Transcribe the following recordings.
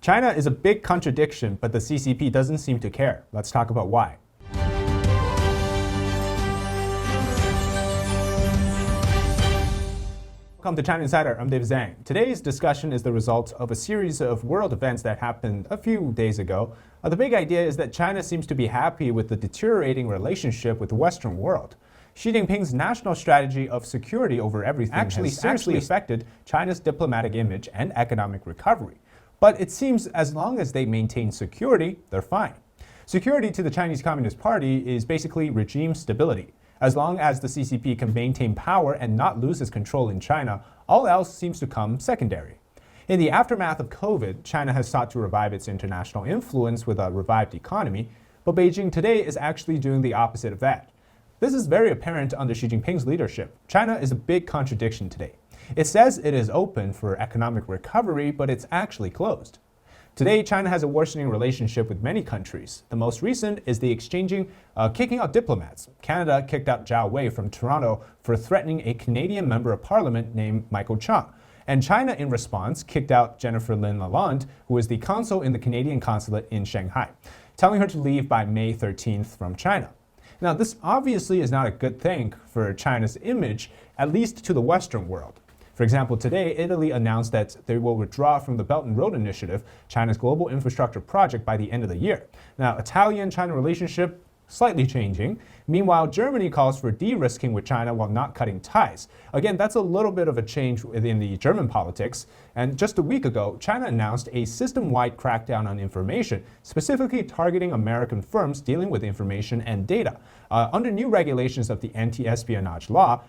China is a big contradiction, but the CCP doesn't seem to care. Let's talk about why. Welcome to China Insider. I'm David Zhang. Today's discussion is the result of a series of world events that happened a few days ago. The big idea is that China seems to be happy with the deteriorating relationship with the Western world. Xi Jinping's national strategy of security over everything has seriously affected China's diplomatic image and economic recovery. But it seems as long as they maintain security, they're fine. Security to the Chinese Communist Party is basically regime stability. As long as the CCP can maintain power and not lose its control in China, all else seems to come secondary. In the aftermath of COVID, China has sought to revive its international influence with a revived economy, but Beijing today is actually doing the opposite of that. This is very apparent under Xi Jinping's leadership. China is a big contradiction today. It says it is open for economic recovery, but it's actually closed. Today, China has a worsening relationship with many countries. The most recent is the kicking out diplomats. Canada kicked out Zhao Wei from Toronto for threatening a Canadian member of parliament named Michael Chang. And China, in response, kicked out Jennifer Lynn Lalonde, who is the consul in the Canadian consulate in Shanghai, telling her to leave by May 13th from China. Now, this obviously is not a good thing for China's image, at least to the Western world. For example, today, Italy announced that they will withdraw from the Belt and Road Initiative, China's global infrastructure project, by the end of the year. Now, Italian-China relationship slightly changing. Meanwhile, Germany calls for de-risking with China while not cutting ties. Again, that's a little bit of a change within the German politics. And just a week ago, China announced a system-wide crackdown on information, specifically targeting American firms dealing with information and data. Under new regulations of the anti-espionage law,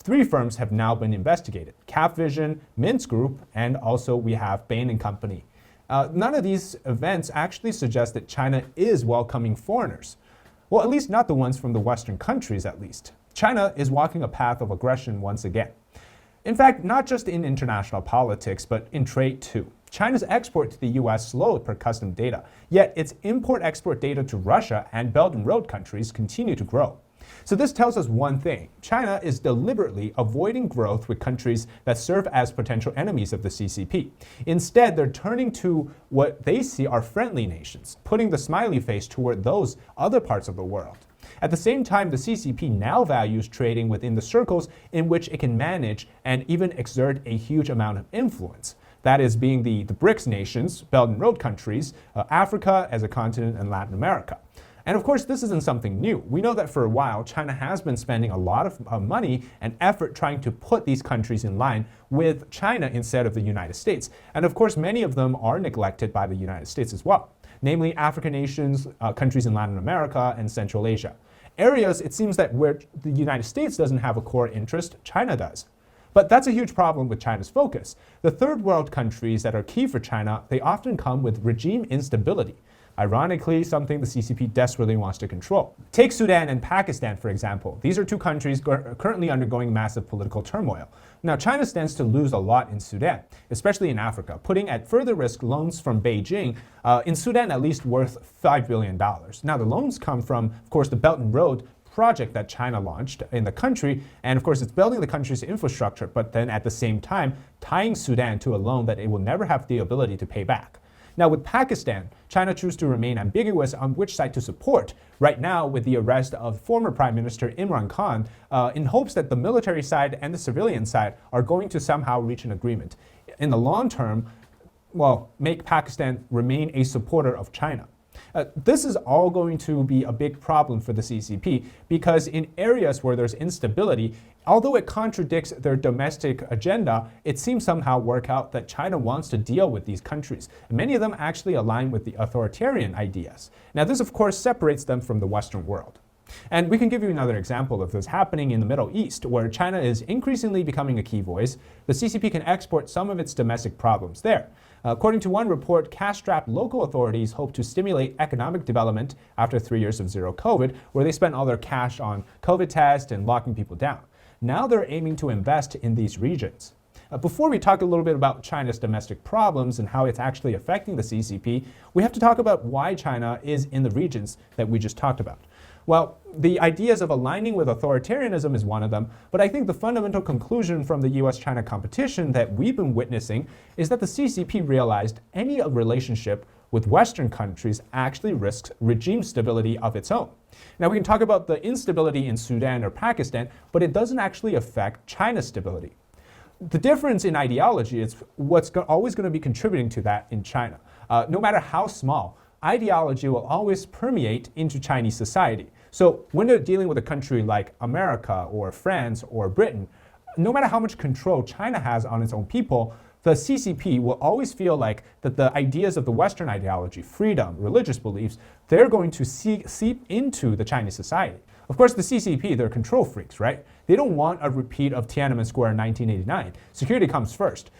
3 firms have now been investigated: Capvision, Mintz Group, and also we have Bain & Company. None of these events actually suggest that China is welcoming foreigners. Well, at least not the ones from the Western countries, at least. China is walking a path of aggression once again. In fact, not just in international politics, but in trade too. China's export to the U.S. slowed per custom data, yet its import-export data to Russia and Belt and Road countries continue to grow. So this tells us one thing: China is deliberately avoiding growth with countries that serve as potential enemies of the CCP. Instead, they're turning to what they see are friendly nations, putting the smiley face toward those other parts of the world. At the same time, the CCP now values trading within the circles in which it can manage and even exert a huge amount of influence. That is, being the BRICS nations, Belt and Road countries, Africa as a continent, and Latin America. And of course, this isn't something new. We know that for a while, China has been spending a lot of money and effort trying to put these countries in line with China instead of the United States. And of course, many of them are neglected by the United States as well, namely African nations, countries in Latin America, and Central Asia. Areas, it seems, that where the United States doesn't have a core interest, China does. But that's a huge problem with China's focus. The third world countries that are key for China, they often come with regime instability. Ironically, something the CCP desperately wants to control. Take Sudan and Pakistan, for example. These are 2 countries currently undergoing massive political turmoil. Now, China stands to lose a lot in Sudan, especially in Africa, putting at further risk loans from Beijing, in Sudan at least worth $5 billion. Now, the loans come from, of course, the Belt and Road project that China launched in the country, and of course it's building the country's infrastructure, but then at the same time tying Sudan to a loan that it will never have the ability to pay back. Now, with Pakistan, China chooses to remain ambiguous on which side to support, right now with the arrest of former Prime Minister Imran Khan, in hopes that the military side and the civilian side are going to somehow reach an agreement. In the long term, make Pakistan remain a supporter of China. This is all going to be a big problem for the CCP because in areas where there's instability, although it contradicts their domestic agenda, it seems somehow work out that China wants to deal with these countries. Many of them actually align with the authoritarian ideas. Now, this, of course, separates them from the Western world. And we can give you another example of this happening in the Middle East, where China is increasingly becoming a key voice. The CCP can export some of its domestic problems there. According to one report, cash-strapped local authorities hope to stimulate economic development after 3 years of zero COVID, where they spent all their cash on COVID tests and locking people down. Now they're aiming to invest in these regions. Before we talk a little bit about China's domestic problems and how it's actually affecting the CCP, we have to talk about why China is in the regions that we just talked about. Well, the ideas of aligning with authoritarianism is one of them, but I think the fundamental conclusion from the US-China competition that we've been witnessing is that the CCP realized any relationship with Western countries actually risks regime stability of its own. Now, we can talk about the instability in Sudan or Pakistan, but it doesn't actually affect China's stability. The difference in ideology is what's always going to be contributing to that in China. No matter how small, ideology will always permeate into Chinese society. So when they're dealing with a country like America or France or Britain, no matter how much control China has on its own people, the CCP will always feel like that the ideas of the Western ideology, freedom, religious beliefs, they're going to seep into the Chinese society. Of course, the CCP, they're control freaks, right? They don't want a repeat of Tiananmen Square in 1989. Security comes first.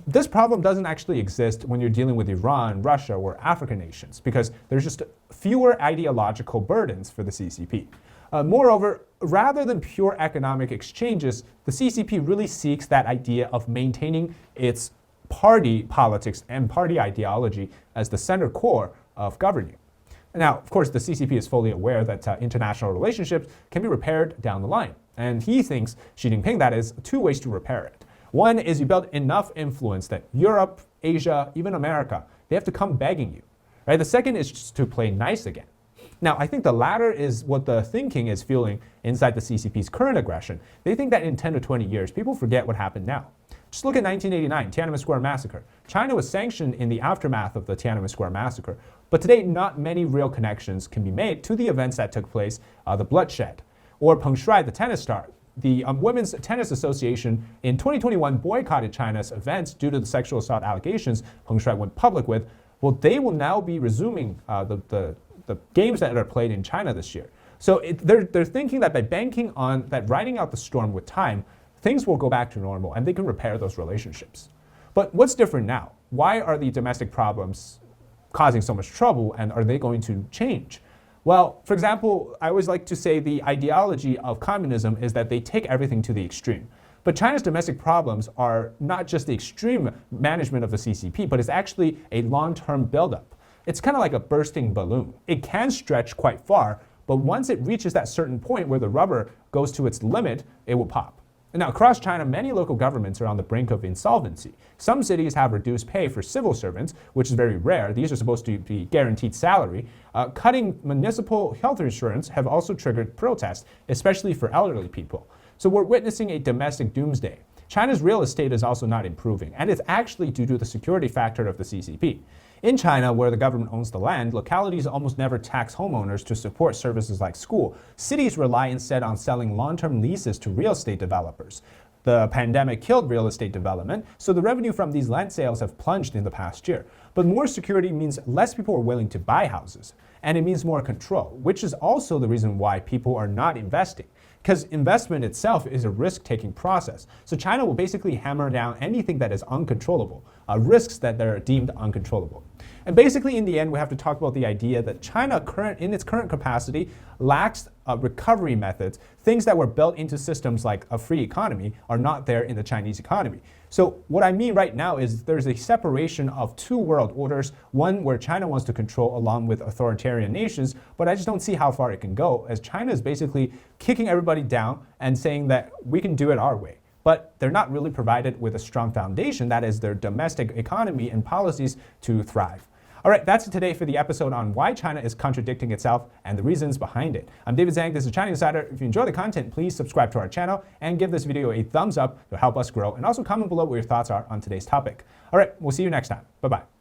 This problem doesn't actually exist when you're dealing with Iran, Russia, or African nations, because there's just fewer ideological burdens for the CCP. Moreover, rather than pure economic exchanges, the CCP really seeks that idea of maintaining its party politics and party ideology as the center core of governing. Now, of course, the CCP is fully aware that international relationships can be repaired down the line. And he thinks, Xi Jinping, that is two ways to repair it. One is you build enough influence that Europe, Asia, even America, they have to come begging you. Right? The second is just to play nice again. Now, I think the latter is what the thinking is feeling inside the CCP's current aggression. They think that in 10 to 20 years, people forget what happened now. Just look at 1989, Tiananmen Square massacre. China was sanctioned in the aftermath of the Tiananmen Square massacre, but today not many real connections can be made to the events that took place, the bloodshed. Or Peng Shuai, the tennis star. The Women's Tennis Association in 2021 boycotted China's events due to the sexual assault allegations Peng Shuai went public with. Well, they will now be resuming the games that are played in China this year. So they're thinking that by banking on that, riding out the storm with time, things will go back to normal and they can repair those relationships. But what's different now? Why are the domestic problems causing so much trouble, and are they going to change? Well, for example, I always like to say the ideology of communism is that they take everything to the extreme. But China's domestic problems are not just the extreme management of the CCP, but it's actually a long-term buildup. It's kind of like a bursting balloon. It can stretch quite far, but once it reaches that certain point where the rubber goes to its limit, it will pop. Now, across China, many local governments are on the brink of insolvency. Some cities have reduced pay for civil servants, which is very rare. These are supposed to be guaranteed salary. Cutting municipal health insurance have also triggered protests, especially for elderly people. So we're witnessing a domestic doomsday. China's real estate is also not improving, and it's actually due to the security factor of the CCP. In China, where the government owns the land, localities almost never tax homeowners to support services like school. Cities rely instead on selling long-term leases to real estate developers. The pandemic killed real estate development, so the revenue from these land sales have plunged in the past year. But more security means less people are willing to buy houses, and it means more control, which is also the reason why people are not investing. Because investment itself is a risk-taking process. So China will basically hammer down anything that is uncontrollable, risks that are deemed uncontrollable. And basically, in the end, we have to talk about the idea that China, in its current capacity, lacks recovery methods. Things that were built into systems like a free economy are not there in the Chinese economy. So what I mean right now is there's a separation of two world orders, one where China wants to control along with authoritarian nations, but I just don't see how far it can go, as China is basically kicking everybody down and saying that we can do it our way. But they're not really provided with a strong foundation, that is their domestic economy and policies, to thrive. All right, that's it today for the episode on why China is contradicting itself and the reasons behind it. I'm David Zhang, this is China Insider. If you enjoy the content, please subscribe to our channel and give this video a thumbs up to help us grow, and also comment below what your thoughts are on today's topic. All right, we'll see you next time. Bye-bye.